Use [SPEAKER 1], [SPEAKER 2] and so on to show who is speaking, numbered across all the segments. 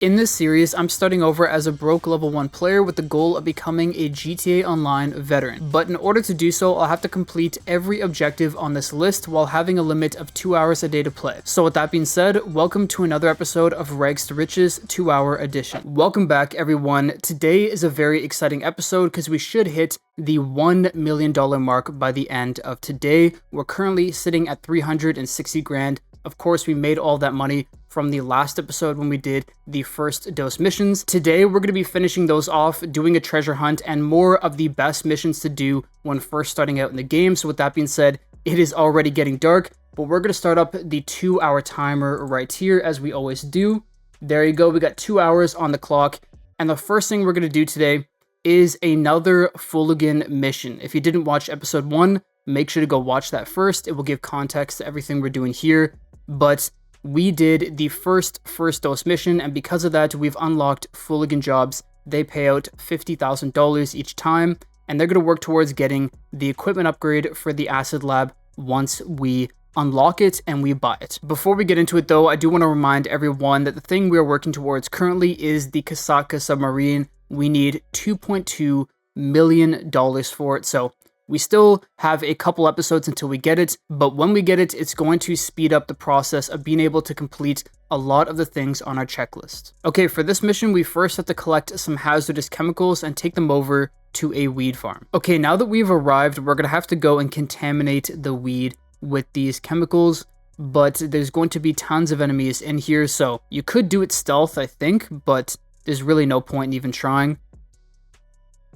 [SPEAKER 1] In this series, I'm starting over as a broke level 1 player with the goal of becoming a GTA Online veteran. But in order to do so, I'll have to complete every objective on this list while having a limit of 2 hours a day to play. So with that being said, welcome to another episode of Rags to Riches 2-hour edition. Welcome back everyone. Today is a very exciting episode because we should hit the $1 million mark by the end of today. We're currently sitting at 360 grand. Of course, we made all that money from the last episode when we did the first dose missions. Today, we're going to be finishing those off, doing a treasure hunt, and more of the best missions to do when first starting out in the game. So with that being said, it is already getting dark, but we're going to start up the 2-hour timer right here, as we always do. There you go, we got 2 hours on the clock, and the first thing we're going to do today is another Fleeca mission. If you didn't watch episode 1, make sure to go watch that first. It will give context to everything we're doing here. But we did the first dose mission, and because of that, we've unlocked Fleeca Jobs. They pay out $50,000 each time, and they're going to work towards getting the equipment upgrade for the acid lab once we unlock it and we buy it. Before we get into it though, I do want to remind everyone that the thing we are working towards currently is the Kasaka submarine. We need $2.2 million for it, so we still have a couple episodes until we get it, but when we get it, it's going to speed up the process of being able to complete a lot of the things on our checklist. Okay, for this mission, we first have to collect some hazardous chemicals and take them over to a weed farm. Okay, now that we've arrived, we're gonna have to go and contaminate the weed with these chemicals, but there's going to be tons of enemies in here, so you could do it stealth, I think, but there's really no point in even trying.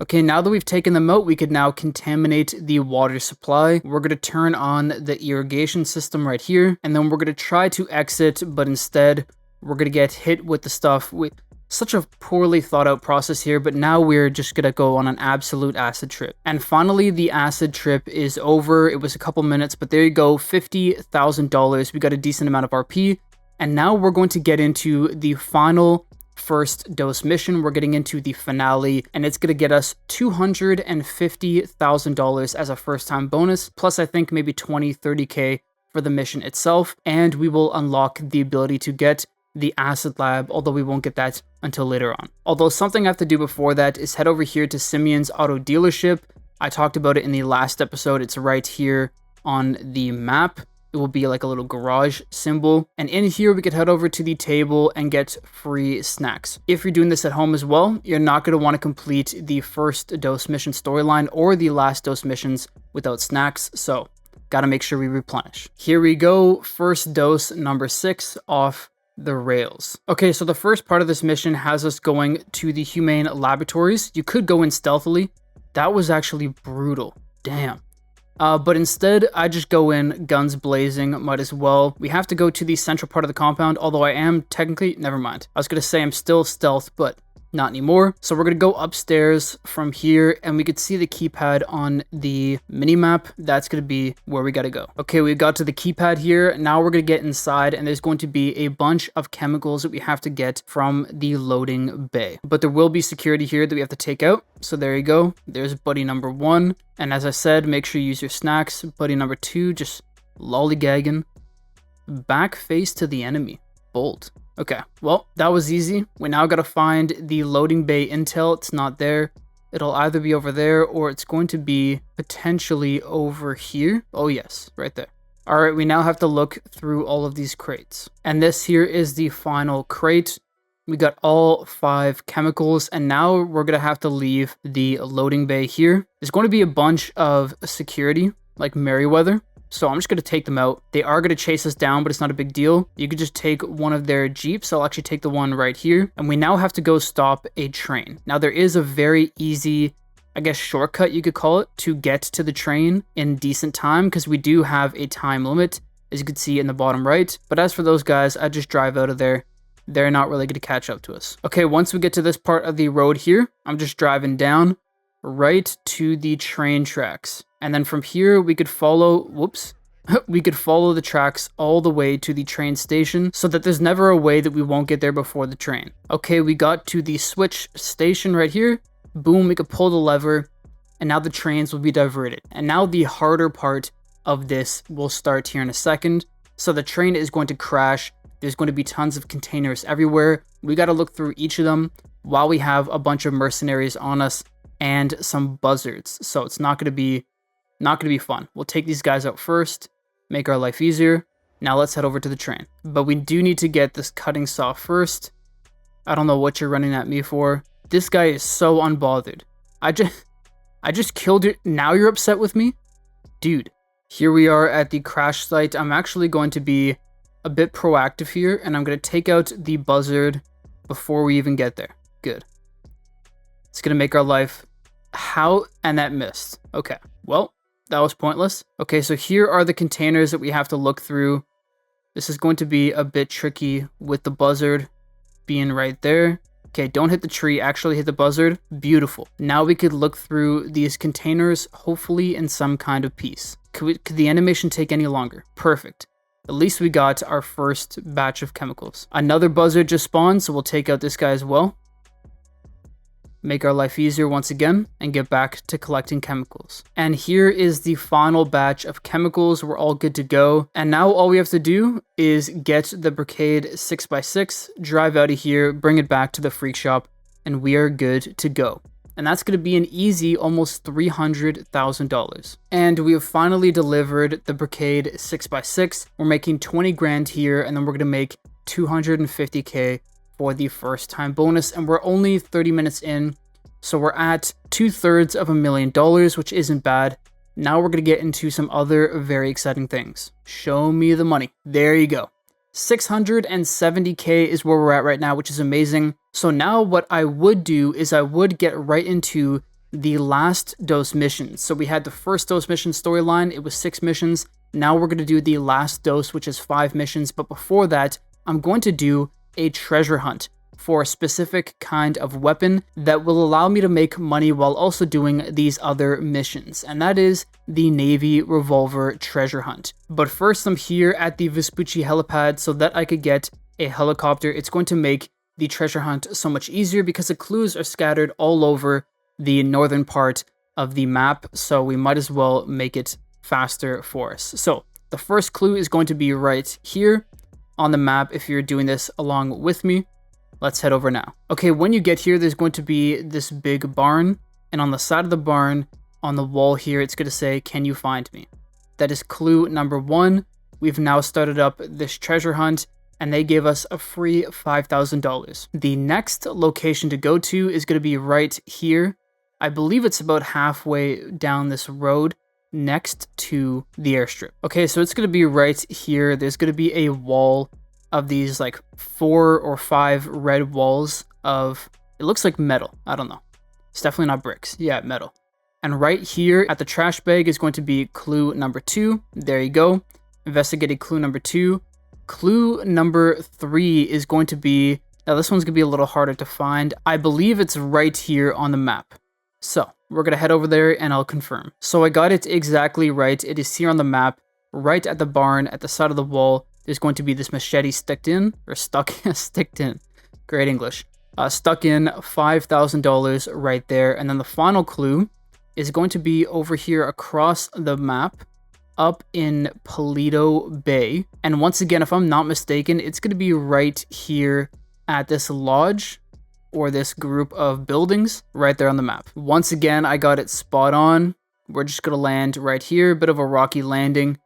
[SPEAKER 1] Okay, now that we've taken them out, we could now contaminate the water supply. We're going to turn on the irrigation system right here, and then we're going to try to exit, but instead, we're going to get hit with the stuff. Such a poorly thought out process here, but now we're just going to go on an absolute acid trip. And finally, the acid trip is over. It was a couple minutes, but there you go, $50,000. We got a decent amount of RP, and now we're going to get into the final first dose mission. We're getting into the finale, and it's going to get us $250,000 as a first time bonus, plus I think maybe 30k for the mission itself, and we will unlock the ability to get the acid lab, although we won't get that until later on. Although something I have to do before that is head over here to Simeon's auto dealership. I talked about it in the last episode. It's right here on the map. It will be like a little garage symbol. And in here, we could head over to the table and get free snacks. If you're doing this at home as well, you're not going to want to complete the first dose mission storyline or the last dose missions without snacks. So got to make sure we replenish. Here we go. First dose number 6 off the rails. Okay, so the first part of this mission has us going to the Humane laboratories. You could go in stealthily. That was actually brutal. Damn. But instead, I just go in guns blazing, might as well. We have to go to the central part of the compound, although I am technically, never mind. I was going to say I'm still stealth, but not anymore. So we're going to go upstairs from here, and we could see the keypad on the mini-map. That's going to be where we got to go. Okay, we got to the keypad here. Now we're going to get inside, and there's going to be a bunch of chemicals that we have to get from the loading bay. But there will be security here that we have to take out. So there you go. There's buddy number 1. And as I said, make sure you use your snacks. Buddy number 2, just lollygagging. Back face to the enemy. Bold. Okay, well, that was easy. We now got to find the loading bay intel. It's not there. It'll either be over there or it's going to be potentially over here. Oh yes, right there. All right, we now have to look through all of these crates. And this here is the final crate. We got all 5 chemicals, and now we're going to have to leave the loading bay here. There's going to be a bunch of security, like Merryweather. So I'm just going to take them out. They are going to chase us down, but it's not a big deal. You could just take one of their jeeps. I'll actually take the one right here. And we now have to go stop a train. Now there is a very easy, I guess, shortcut you could call it, to get to the train in decent time, because we do have a time limit, as you can see in the bottom right. But as for those guys, I just drive out of there. They're not really going to catch up to us. Okay, once we get to this part of the road here, I'm just driving down right to the train tracks. And then from here, we could follow, we could follow the tracks all the way to the train station so that there's never a way that we won't get there before the train. Okay, we got to the switch station right here. Boom, we could pull the lever, and now the trains will be diverted. And now the harder part of this will start here in a second. So the train is going to crash There's going to be tons of containers everywhere. We got to look through each of them while we have a bunch of mercenaries on us and some buzzards. So it's not going to be fun. We'll take these guys out first, make our life easier. Now let's head over to the train. But we do need to get this cutting saw first. I don't know what you're running at me for. This guy is so unbothered. I just killed it. Now you're upset with me? Dude. Here we are at the crash site. I'm actually going to be a bit proactive here, and I'm going to take out the buzzard before we even get there. Good. It's going to make our life... How? And that missed. Okay. Well, that was pointless. Okay, so here are the containers that we have to look through. This is going to be a bit tricky with the buzzard being right there. Okay, don't hit the tree, actually hit the buzzard. Beautiful. Now we could look through these containers, hopefully in some kind of peace. Could the animation take any longer? Perfect. At least we got our first batch of chemicals. Another buzzard just spawned, so we'll take out this guy as well. Make our life easier once again, and get back to collecting chemicals. And here is the final batch of chemicals. We're all good to go. And now all we have to do is get the Brigade 6x6, drive out of here, bring it back to the freak shop, and we are good to go. And that's going to be an easy almost $300,000. And we have finally delivered the Brigade 6x6. We're making 20 grand here, and then we're going to make 250K for the first time bonus, and we're only 30 minutes in, so we're at 2/3 of $1 million, which isn't bad. Now we're going to get into some other very exciting things. Show me the money. There you go. 670K is where we're at right now, which is amazing. So now what I would do is I would get right into the last dose missions. So we had the first dose mission storyline. It was 6 missions. Now we're going to do the last dose, which is 5 missions. But before that, I'm going to do a treasure hunt for a specific kind of weapon that will allow me to make money while also doing these other missions, and that is the Navy Revolver treasure hunt. But first, I'm here at the Vespucci helipad so that I could get a helicopter. It's going to make the treasure hunt so much easier because the clues are scattered all over the northern part of the map, so we might as well make it faster for us. So the first clue is going to be right here on the map if you're doing this along with me. Let's head over now. Okay, when you get here, there's going to be this big barn, and on the side of the barn, on the wall here, it's going to say, "Can you find me?" That is clue number 1. We've now started up this treasure hunt, and they gave us a free $5,000. The next location to go to is going to be right here. I believe it's about halfway down this road, next to the airstrip. Okay, so it's going to be right here. There's going to be a wall of these like 4 or 5 red walls of, it looks like metal. I don't know. It's definitely not bricks. Yeah, metal. And right here at the trash bag is going to be clue number 2. There you go. Investigated clue number 2. Clue number 3 is going to be, now this one's going to be a little harder to find. I believe it's right here on the map. So we're going to head over there and I'll confirm. So I got it exactly right. It is here on the map, right at the barn, at the side of the wall. There's going to be this machete sticked in. Great English. Stuck in $5,000 right there. And then the final clue is going to be over here across the map, up in Paleto Bay. And once again, if I'm not mistaken, it's going to be right here at this lodge, or this group of buildings right there on the map. Once again, I got it spot on. We're just gonna land right here. Bit of a rocky landing.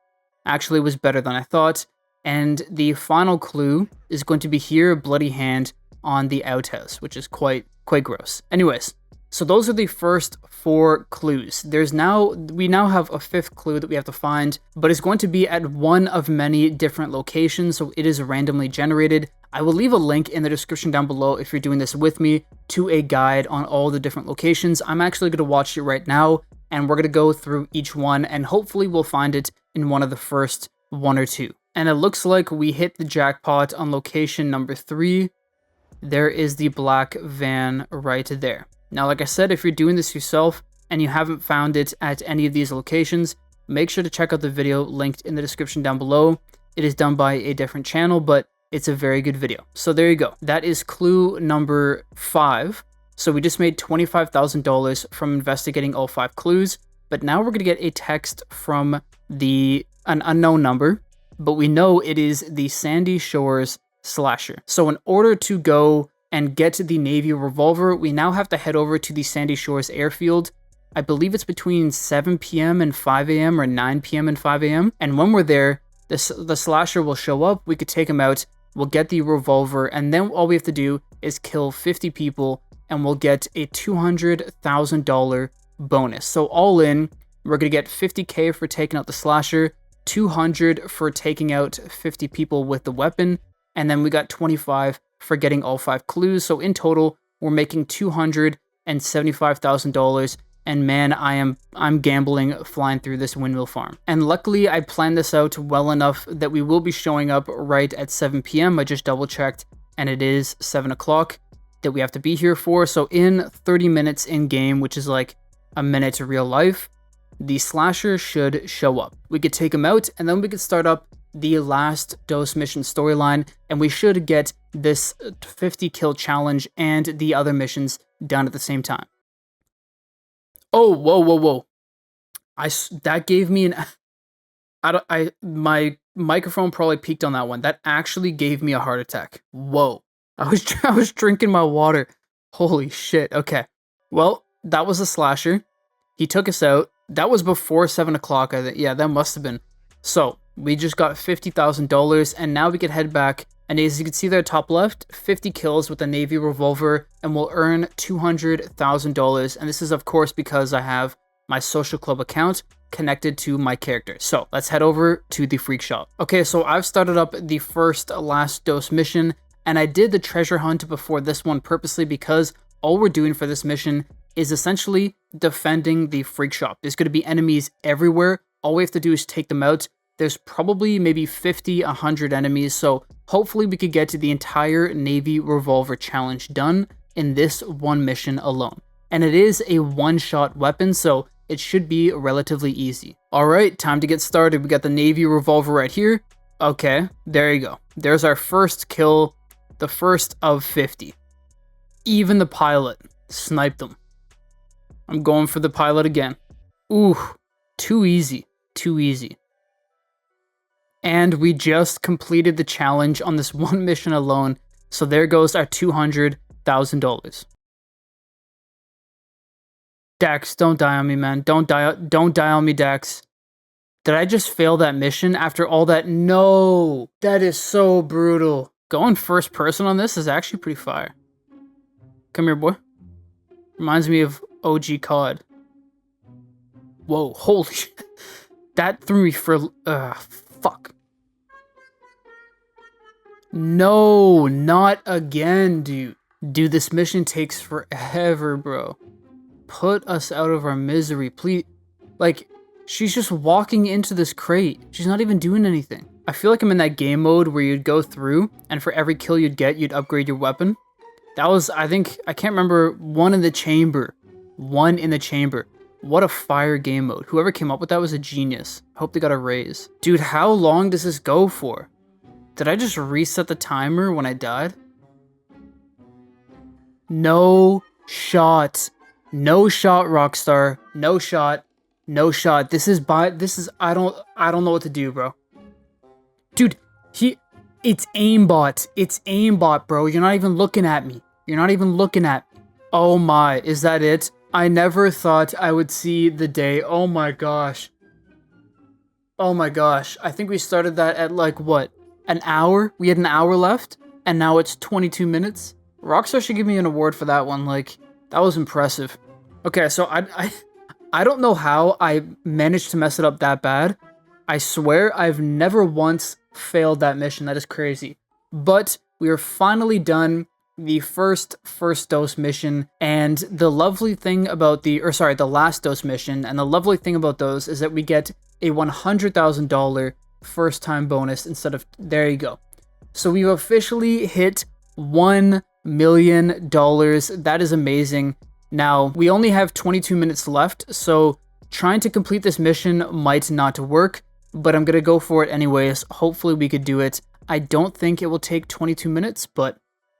[SPEAKER 1] Actually, it was better than I thought. And the final clue is going to be here, bloody hand on the outhouse, which is quite gross. Anyways, so those are the first 4 clues. We now have a 5th clue that we have to find, but it's going to be at one of many different locations, so it is randomly generated. I will leave a link in the description down below if you're doing this with me to a guide on all the different locations. I'm actually going to watch it right now, and we're going to go through each one, and hopefully we'll find it in one of the first 1 or 2. And it looks like we hit the jackpot on location number 3. There is the black van right there. Now, like I said, if you're doing this yourself and you haven't found it at any of these locations, make sure to check out the video linked in the description down below. It is done by a different channel, but it's a very good video. So there you go. That is clue number 5. So we just made $25,000 from investigating all 5 clues, but now we're going to get a text from an unknown number, but we know it is the Sandy Shores slasher. So in order to go and get the Navy Revolver, we now have to head over to the Sandy Shores airfield. I believe it's between 7 p.m. and 5 a.m. or 9 p.m. and 5 a.m. And when we're there, the slasher will show up, we could take him out, we'll get the revolver, and then all we have to do is kill 50 people, and we'll get a $200,000 bonus. So all in, we're going to get 50K for taking out the slasher, 200 for taking out 50 people with the weapon, and then we got 25 for getting all 5 clues. So in total, we're making $275,000. And man, I'm gambling flying through this windmill farm. And luckily, I planned this out well enough that we will be showing up right at 7 p.m. I just double checked, and it is 7 o'clock that we have to be here for. So in 30 minutes in game, which is like a minute to real life, the slasher should show up. We could take him out, and then we could start up the last dose mission storyline, and we should get this 50 kill challenge and the other missions done at the same time. Oh, whoa. That gave me an... my microphone probably peaked on that one. That actually gave me a heart attack. Whoa. I was drinking my water. Holy shit. Okay. Well, that was a slasher. He took us out. That was before 7 o'clock, I think. Yeah, that must have been. So, we just got $50,000, and now we can head back. And as you can see there, top left, 50 kills with a Navy Revolver, and we'll earn $200,000. And this is, of course, because I have my social club account connected to my character. So let's head over to the Freak Shop. Okay, so I've started up the first last dose mission, and I did the treasure hunt before this one purposely because all we're doing for this mission is essentially defending the Freak Shop. There's going to be enemies everywhere. All we have to do is take them out. There's probably maybe 50, 100 enemies, so hopefully we could get to the entire Navy Revolver challenge done in this one mission alone. And it is a one-shot weapon, so it should be relatively easy. Alright, time to get started. We got the Navy Revolver right here. Okay, there you go. There's our first kill, the first of 50. Even the pilot sniped them. I'm going for the pilot again. Ooh, too easy, too easy. And we just completed the challenge on this one mission alone, so there goes our $200,000. Dax, don't die on me, man. Don't die on me, Dax. Did I just fail that mission after all that? No, that is so brutal. Going first person on this is actually pretty fire. Come here, boy. Reminds me of OG COD. Whoa, holy shit. That threw me for... fuck. No, not again, dude. Dude, this mission takes forever, bro. Put us out of our misery, please. Like, she's just walking into this crate. She's not even doing anything. I feel like I'm in that game mode where you'd go through, and for every kill you'd get, you'd upgrade your weapon. That was, I can't remember, one in the chamber. One in the chamber. What a fire game mode. Whoever came up with that was a genius. I hope they got a raise. Dude, how long does this go for? Did I just reset the timer when I died? No shot. No shot, Rockstar. No shot. No shot. This is, I don't know what to do, bro. Dude, it's aimbot. It's aimbot, bro. You're not even looking at me. You're not even looking at me. Oh my, is that it? I never thought I would see the day. Oh my gosh. Oh my gosh. I think we started that at like, what? An hour? We had an hour left? And now it's 22 minutes? Rockstar should give me an award for that one. Like, that was impressive. Okay, so I don't know how I managed to mess it up that bad. I swear I've never once failed that mission. That is crazy. But we are finally done the first dose mission, and the lovely thing about the last dose mission, and the lovely thing about those is that we get a $100,000 first time bonus instead of, there you go. So we've officially hit $1 million. That is amazing. Now, we only have 22 minutes left, so trying to complete this mission might not work, but I'm gonna go for it anyways. Hopefully we could do it. I don't think it will take 22 minutes, but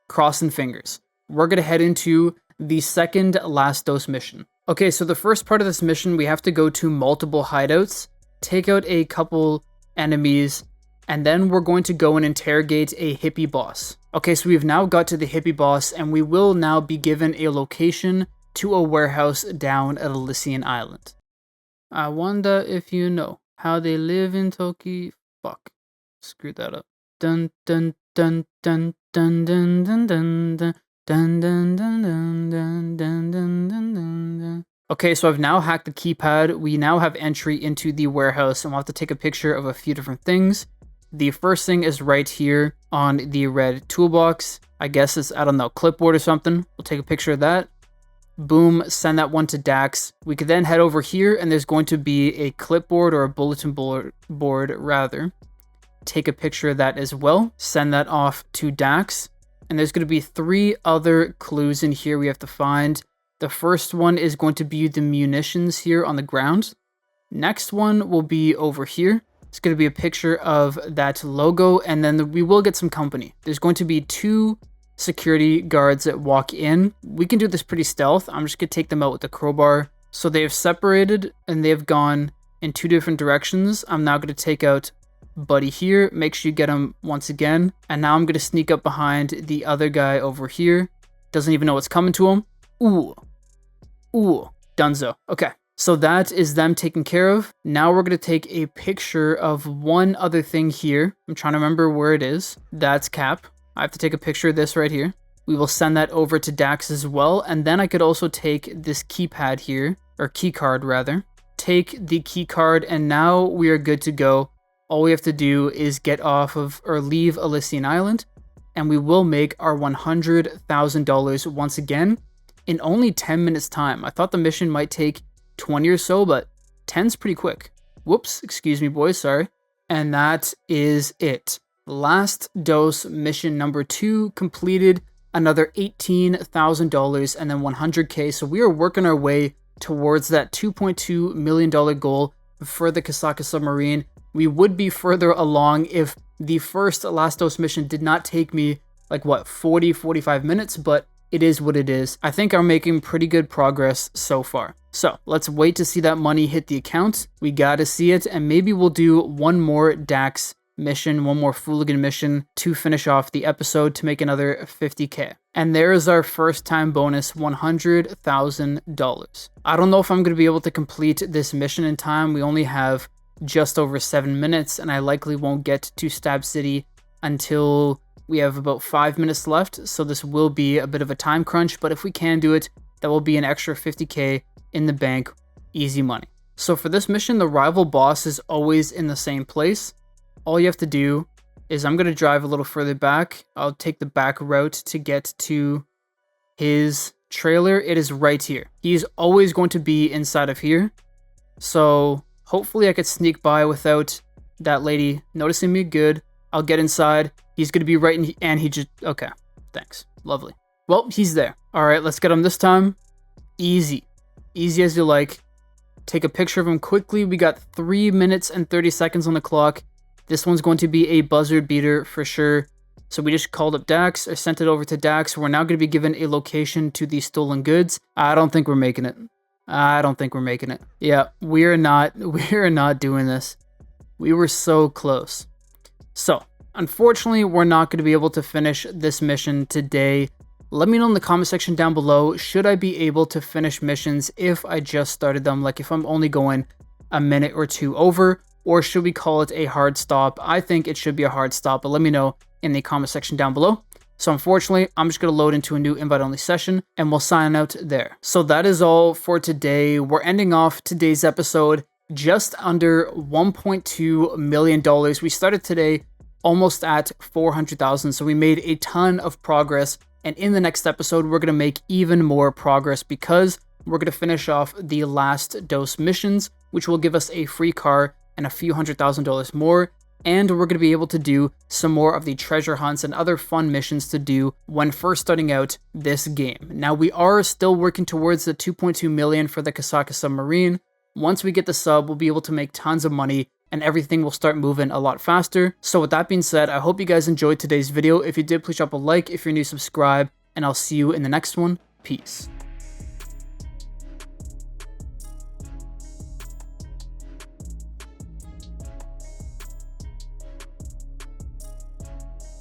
[SPEAKER 1] crossing fingers. We're gonna head into the second last dose mission. Okay, so the first part of this mission, we have to go to multiple hideouts, take out a couple enemies, And then we're going to go and interrogate a hippie boss. Okay, so we've now got to the hippie boss, and we will now be given a location to a warehouse down at Elysian Island. I wonder if you know how they live in Tokyo. Fuck. Screwed that up. Dun dun dun dun dun dun dun dun dun dun dun dun dun dun dun dun. Okay, so I've now hacked the keypad. We now have entry into the warehouse, and we'll have to take a picture of a few different things. The first thing is right here on the red toolbox. I guess it's, I don't know, clipboard or something. We'll take a picture of that. Boom, send that one to Dax. We could then head over here, and there's going to be a clipboard or a bulletin board rather. Take a picture of that as well. Send that off to Dax. And there's going to be 3 other clues in here we have to find. The first one is going to be the munitions here on the ground. Next one will be over here. It's going to be a picture of that logo, and then we will get some company. There's going to be 2 security guards that walk in. We can do this pretty stealth. I'm just going to take them out with the crowbar. So they have separated, and they have gone in 2 different directions. I'm now going to take out Buddy here. Make sure you get him once again. And now I'm going to sneak up behind the other guy over here. Doesn't even know what's coming to him. Ooh. Ooh. Dunzo. Okay. So that is them taken care of. Now we're going to take a picture of one other thing here. I'm trying to remember where it is. That's Cap. I have to take a picture of this right here. We will send that over to Dax as well. And then I could also take this keypad here, or key card rather. Take the key card, and now we are good to go. All we have to do is get off of, or leave Elysian Island, and we will make our $100,000 once again in only 10 minutes time. I thought the mission might take 20 or so, but 10's pretty quick. Whoops, excuse me boys, sorry. And that is it. Last dose mission number 2 completed, another $18,000 and then 100K. So we are working our way towards that $2.2 million goal for the Kasaka submarine. We would be further along if the first last dose mission did not take me like what, 45 minutes, but it is what it is. I think I'm making pretty good progress so far. So let's wait to see that money hit the account. We gotta see it, and maybe we'll do one more Dax mission, one more Fooligan mission to finish off the episode to make another 50K. And there is our first time bonus, $100,000. I don't know if I'm gonna be able to complete this mission in time. We only have just over 7 minutes, and I likely won't get to Stab City until we have about 5 minutes left, so this will be a bit of a time crunch, but if we can do it, that will be an extra 50K in the bank, easy money. So for this mission, the rival boss is always in the same place. All you have to do is, I'm going to drive a little further back. I'll take the back route to get to his trailer. It is right here. He's always going to be inside of here, so hopefully I could sneak by without that lady noticing me. Good. I'll get inside. He's going to be right in, and he just, okay. Thanks. Lovely. Well, he's there. All right, let's get him this time. Easy. Easy as you like. Take a picture of him quickly. We got 3 minutes and 30 seconds on the clock. This one's going to be a buzzard beater for sure. So we just called up Dax, or sent it over to Dax. We're now going to be given a location to the stolen goods. I don't think we're making it. I don't think we're making it. Yeah, we're not doing this. We were so close. So, unfortunately, we're not going to be able to finish this mission today. Let me know in the comment section down below, should I be able to finish missions if I just started them, like if I'm only going a minute or 2 over, or should we call it a hard stop? I think it should be a hard stop, but let me know in the comment section down below. So unfortunately, I'm just going to load into a new invite-only session, and we'll sign out there. So that is all for today. We're ending off today's episode just under $1.2 million. We started today almost at 400,000, so we made a ton of progress. And in the next episode, we're going to make even more progress because we're going to finish off the last dose missions, which will give us a free car and a few $100,000 more. And we're going to be able to do some more of the treasure hunts and other fun missions to do when first starting out this game. Now, we are still working towards the 2.2 million for the Kasaka submarine. Once we get the sub, we'll be able to make tons of money and everything will start moving a lot faster. So with that being said, I hope you guys enjoyed today's video. If you did, please drop a like. If you're new, subscribe, and I'll see you in the next one. Peace.